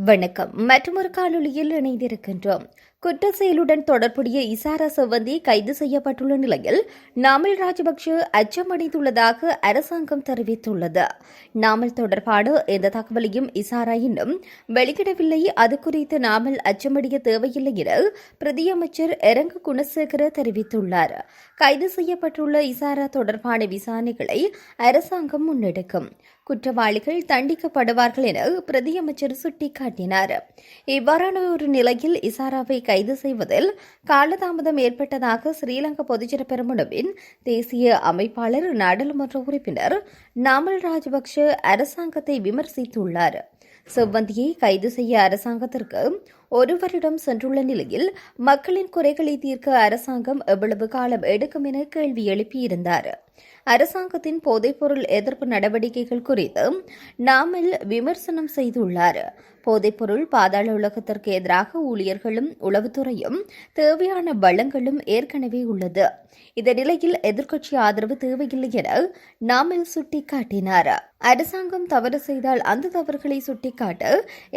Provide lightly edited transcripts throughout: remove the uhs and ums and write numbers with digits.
வணக்கம். மற்றொரு காணொலியில் இணைந்திருக்கின்றோம். குற்ற செயலுடன் தொடர்புடைய இசாரா செவ்வந்தி கைது செய்யப்பட்டுள்ள நிலையில் நாமல் ராஜபக்ஷ அச்சமடைந்துள்ளதாக அரசாங்கம் தெரிவித்துள்ளது. நாமல் தொடர்பான எந்த தகவலையும் இசாரா இன்னும் வெளியிடவில்லை. அது குறித்து நாமல் அச்சமடைய தேவையில்லை என பிரதியமைச்சர் எரங்கு குணசேகர தெரிவித்துள்ளார். கைது செய்யப்பட்டுள்ள இசாரா தொடர்பான விசாரணைகளை அரசாங்கம் முன்னெடுக்கும். குற்றவாளிகள் தண்டிக்கப்படுவார்கள் என பிரதியமைச்சர் சுட்டிக்காட்டினார். இவ்வாறான ஒரு நிலையில் இசாராவை கைது செய்வதில் காலதாமதம் ஏற்பட்டதாக ஸ்ரீலங்கா பொதுஜன பெரமுனவின் தேசிய அமைப்பாளர் நாடாளுமன்ற உறுப்பினர் நாமல் ராஜபக்ஷ அரசாங்கத்தை விமர்சித்துள்ளார். செவ்வந்தியை கைது செய்ய அரசாங்கத்திற்கு ஒரு வருடம் சென்றுள்ள நிலையில் மக்களின் குறைகளை தீர்க்க அரசாங்கம் எவ்வளவு காலம் எடுக்கும் என கேள்வி எழுப்பியிருந்தார். அரசாங்கத்தின் போதைப்பொருள் எதிர்ப்பு நடவடிக்கைகள் குறித்து நாமல் விமர்சனம் செய்துள்ளார். போதைப்பொருள் பாதாள உலகத்திற்கு எதிராக ஊழியர்களும் உளவுத்துறையும் தேவையான வளங்களும் ஏற்கனவே உள்ளது. இந்த நிலையில் எதிர்க்கட்சி ஆதரவு தேவையில்லை என நாமல் சுட்டிக்காட்டினார். அரசாங்கம் தவறு செய்தால் அந்த தவறுகளை சுட்டிக்காட்ட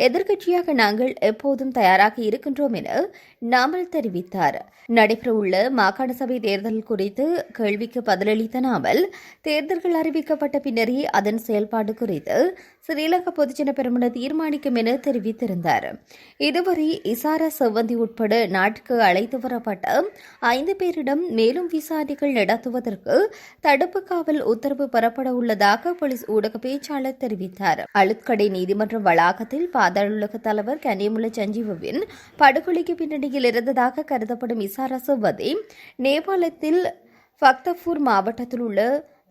எதிர்க்கட்சியாக நாங்கள் எப்போதும் தயாராக இருக்கின்றோம் என நாமல் தெரிவித்தார். நடைபெறவுள்ள மாகாண சபை தேர்தல் குறித்து கேள்விக்கு பதிலளித்த நாமல், தேர்தல்கள் அறிவிக்கப்பட்ட பின்னரே அதன் செயல்பாடு குறித்து ஸ்ரீலங்கா பொதுஜன பெரமுன தீர்மானிக்கும் என தெரிவித்திருந்தார். இதுவரை இசாரா செவ்வந்தி உட்பட நாட்டுக்கு அழைத்து வரப்பட்ட 5 பேரிடம் மேலும் விசாரணைகள் நடத்துவதற்கு தடுப்பு காவல் உத்தரவு பெறப்பட உள்ளதாக போலீஸ் ஊடக பேச்சாளர் தெரிவித்தார். அழுத்கடை நீதிமன்ற வளாகத்தில் பாதாள உலக தலைவர் கனியமுல்ல சஞ்சீவவின் படுகொலைக்கு பின்னணியில் இருந்ததாக கருதப்படும் இசாரா செவ்வந்தி நேபாளத்தில் பக்தபூர் மாவட்டத்தில் உள்ள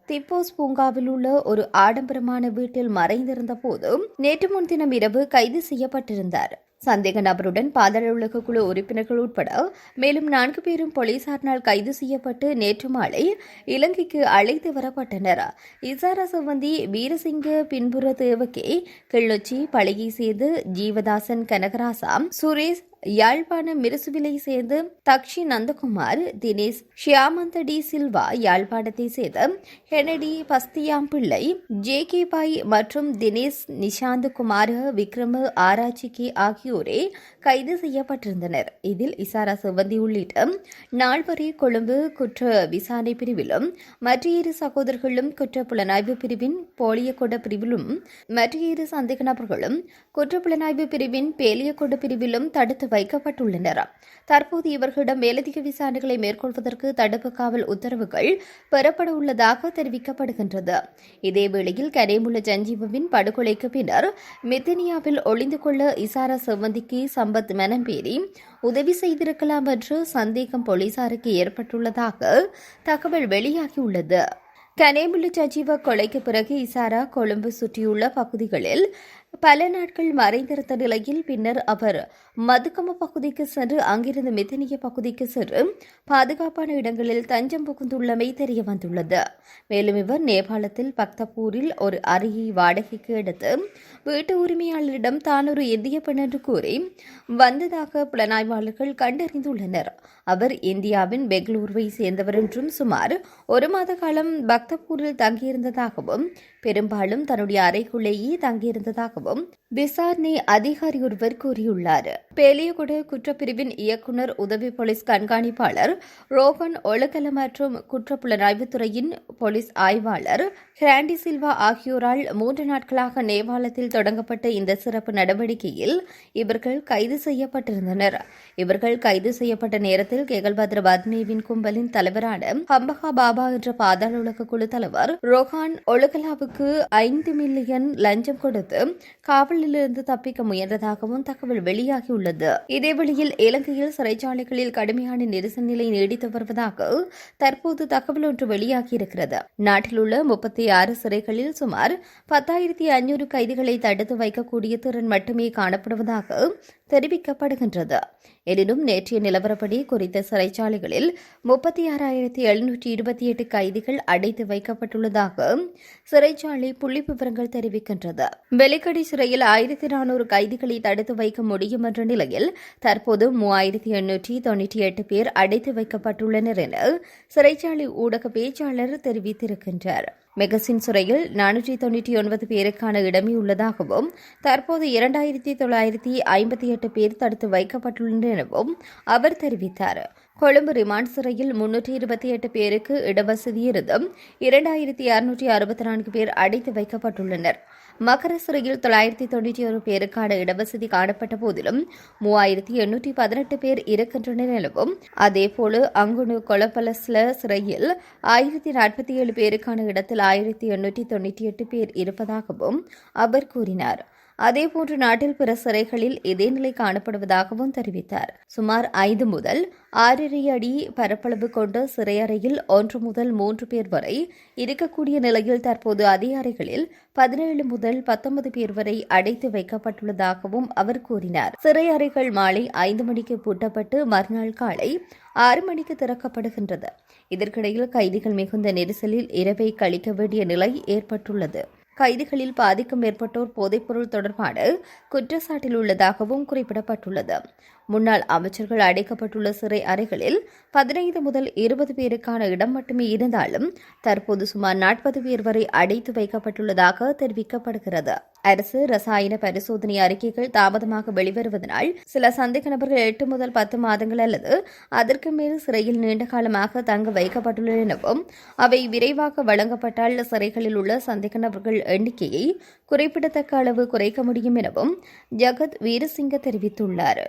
திப்போஸ் பூங்காவில் உள்ள ஒரு ஆடம்பரமான வீட்டில் மறைந்திருந்த போது நேற்று முன்தினம் இரவு கைது செய்யப்பட்டிருந்தார். சந்தேக நபருடன் பாதாள உலக குழு உறுப்பினர்கள் உட்பட மேலும் 4 பேரும் போலீசாரினால் கைது செய்யப்பட்டு நேற்று மாலை இலங்கைக்கு அழைத்து வரப்பட்டனர். இசாரா செவ்வந்தி வீரசிங்க பின்புற தேவகே கிள்ளொச்சி பழகி சேது ஜீவதாசன் கனகராசா சுரேஷ் யாழ்ப்பாணம் மிருசுவிலை சேர்ந்து தக்ஷி நந்தகுமார் தினேஷ் ஷியாமந்த டி சில்வா யாழ்ப்பாணத்தை சேர்ந்த ஹெனடி பஸ்தியாம்பிள்ளை ஜே.கே. பாய் மற்றும் தினேஷ் நிஷாந்த் குமார் விக்ரம ஆராய்ச்சிக்கு ஆகியோரே கைது செய்யப்பட்டிருந்தனர். இதில் இசாரா செவ்வந்தி உள்ளிட்ட 4 கொழும்பு குற்ற விசாரணை பிரிவிலும் மற்ற 2 சகோதரர்களும் குற்ற புலனாய்வு பிரிவின் போலியகொட பிரிவிலும் மற்ற 2 சந்தேக நபர்களும் குற்றப்புலனாய்வு பிரிவின் பேலியகொட பிரிவிலும் தடுத்து வைக்கப்பட்டுள்ளனர். தற்போது இவர்களிடம் மேலதிக விசாரணைகளை மேற்கொள்வதற்கு தடுப்பு காவல் உத்தரவுகள் பெறப்பட உள்ளதாக தெரிவிக்கப்படுகின்றது. இதேவேளையில் கனியமுல்ல சஞ்சீவவின் படுகொலைக்கு பின்னர் மெத்தனியாவில் ஒளிந்து கொள்ள இசாரா செவ்வந்திக்கு சம்பத் மனம்பேரி உதவி செய்திருக்கலாம் என்று சந்தேகம் போலீசாருக்கு ஏற்பட்டுள்ளதாக தகவல் வெளியாகியுள்ளது. கனியமுல்ல சஞ்சீவ கொலைக்கு பிறகு இசாரா கொழும்பு சுற்றியுள்ள பகுதிகளில் பல நாட்கள் மறைந்திருந்த நிலையில் பின்னர் அவர் மதுக்கம பகுதிக்கு சென்று அங்கிருந்து மெத்தனிய பகுதிக்கு சென்று பாதுகாப்பான இடங்களில் தஞ்சம் புகுந்துள்ளமை தெரியவந்துள்ளது. மேலும் இவர் நேபாளத்தில் பக்தபூரில் ஒரு அறையை வாடகைக்கு எடுத்து வீட்டு உரிமையாளரிடம் தான் ஒரு இந்திய பெண் என்று கூறி வந்ததாக புலனாய்வாளர்கள் கண்டறிந்துள்ளனர். அவர் இந்தியாவின் பெங்களூருவை சேர்ந்தவர் என்றும் சுமார் 1 மாத காலம் பக்தபூரில் தங்கியிருந்ததாகவும் பெரும்பாலும் தன்னுடைய அறைக்குள்ளேயே தங்கியிருந்ததாகவும் விசாரணை அதிகாரி ஒருவர் கூறியுள்ளார். பேலியகொட குற்றப்பிரிவின் இயக்குநர் உதவி போலீஸ் கண்காணிப்பாளர் ரோகன் ஒழுகல மற்றும் குற்றப்புலனாய்வுத்துறையின் போலீஸ் ஆய்வாளர் கிராண்டி சில்வா ஆகியோரால் 3 நாட்களாக நேபாளத்தில் தொடங்கப்பட்ட இந்த சிறப்பு நடவடிக்கையில் இவர்கள் கைது செய்யப்பட்டிருந்தனர். இவர்கள் கைது செய்யப்பட்ட நேரத்தில் கேகல்பத்ர பத்மேவின் கும்பலின் தலைவரான ஹம்பகா பாபா என்ற பாதாள உலக குழு தலைவர் ரோஹான் ஒழுகலாவுக்கு 5 மில்லியன் லஞ்சம் கொடுத்து காவலிலிருந்து தப்பிக்க முயன்றதாகவும் தகவல் வெளியாகியுள்ளது. இதேவேளையில் இலங்கையில் சிறைச்சாலைகளில் கடுமையான நெரிசல் நிலை நீடித்து வருவதாக தற்போது தகவல் ஒன்று வெளியாகியிருக்கிறது. நாட்டில் உள்ள 36 சிறைகளில் சுமார் 10,500 கைதிகளை தடுத்து வைக்கக்கூடிய திறன் மட்டுமே காணப்படுவதாக தெரிவிக்கப்படுகின்றது. எனினும் நேற்றைய நிலவரப்படி குறித்த சிறைச்சாலைகளில் 36,728 கைதிகள் அடைத்து வைக்கப்பட்டுள்ளதாக சிறைச்சாலை புள்ளி விவரங்கள் தெரிவிக்கின்றது. வெலிக்கடை சிறையில் 1,400 கைதிகளை தடுத்து வைக்க முடியும் என்ற நிலையில் தற்போது 3,898 பேர் அடைத்து வைக்கப்பட்டுள்ளனர் என சிறைச்சாலை ஊடக பேச்சாளர் தெரிவித்திருக்கின்றார். மெகசின் சிறையில் 499 பேருக்கான இடமே உள்ளதாகவும் தற்போது 2958 பேர் தடுத்து வைக்கப்பட்டுள்ளனர் எனவும் அவர் தெரிவித்தார். கொழும்பு ரிமாண்ட் சிறையில் 328 பேருக்கு இடவசதி இருந்தும் 2664 பேர் அடைத்து வைக்கப்பட்டுள்ளனர். மக்கர சிறையில் 991 பேருக்கான இடவசதி காணப்பட்ட போதிலும் 3818 பேர் இருக்கின்றனர் எனவும் அதேபோல அங்குணு கொலப்பலஸ்ல சிறையில் 1047 பேருக்கான இடத்தில் 1898 பேர் இருப்பதாகவும் அவர் கூறினார். அதேபோன்று நாட்டில் பிற சிறைகளில் இதே நிலை காணப்படுவதாகவும் தெரிவித்தார். சுமார் 5 முதல் 6 அடி பரப்பளவு கொண்ட சிறை அறையில் 1 முதல் 3 பேர் வரை இருக்கக்கூடிய நிலையில் தற்போது அதே அறைகளில் 17 முதல் 19 பேர் வரை அடைத்து வைக்கப்பட்டுள்ளதாகவும் அவர் கூறினார். சிறை அறைகள் மாலை 5 மணிக்கு பூட்டப்பட்டு மறுநாள் காலை 6 மணிக்கு திறக்கப்படுகின்றது. இதற்கிடையில் கைதிகள் மிகுந்த நெரிசலில் இரவை கழிக்க வேண்டிய நிலை ஏற்பட்டுள்ளது. கைதிகளில் பாதிக்கும் மேற்பட்டோர் போதைப்பொருள் தொடர்பான குற்றச்சாட்டில் உள்ளதாகவும் குறிப்பிடப்பட்டுள்ளது. முன்னாள் அமைச்சர்கள் அடைக்கப்பட்டுள்ள சிறை அறைகளில் 15 முதல் 20 பேருக்கான இடம் மட்டுமே இருந்தாலும் தற்போது சுமார் 40 பேர் வரை அடைத்து வைக்கப்பட்டுள்ளதாக தெரிவிக்கப்படுகிறது. அரசு ரசாயன பரிசோதனை அறிக்கைகள் தாமதமாக வெளிவருவதனால் சில சந்தேக நபர்கள் 8 முதல் 10 மாதங்கள் அல்லது அதற்கு மேல் சிறையில் நீண்ட காலமாக தங்க வைக்கப்பட்டுள்ளனர் எனவும் அவை விரைவாக வழங்கப்பட்டால் சிறைகளில் உள்ள சந்தேக நபர்கள் எண்ணிக்கையை குறிப்பிடத்தக்க அளவு குறைக்க முடியும் எனவும் ஜகத் வீரசிங்க தெரிவித்துள்ளார்.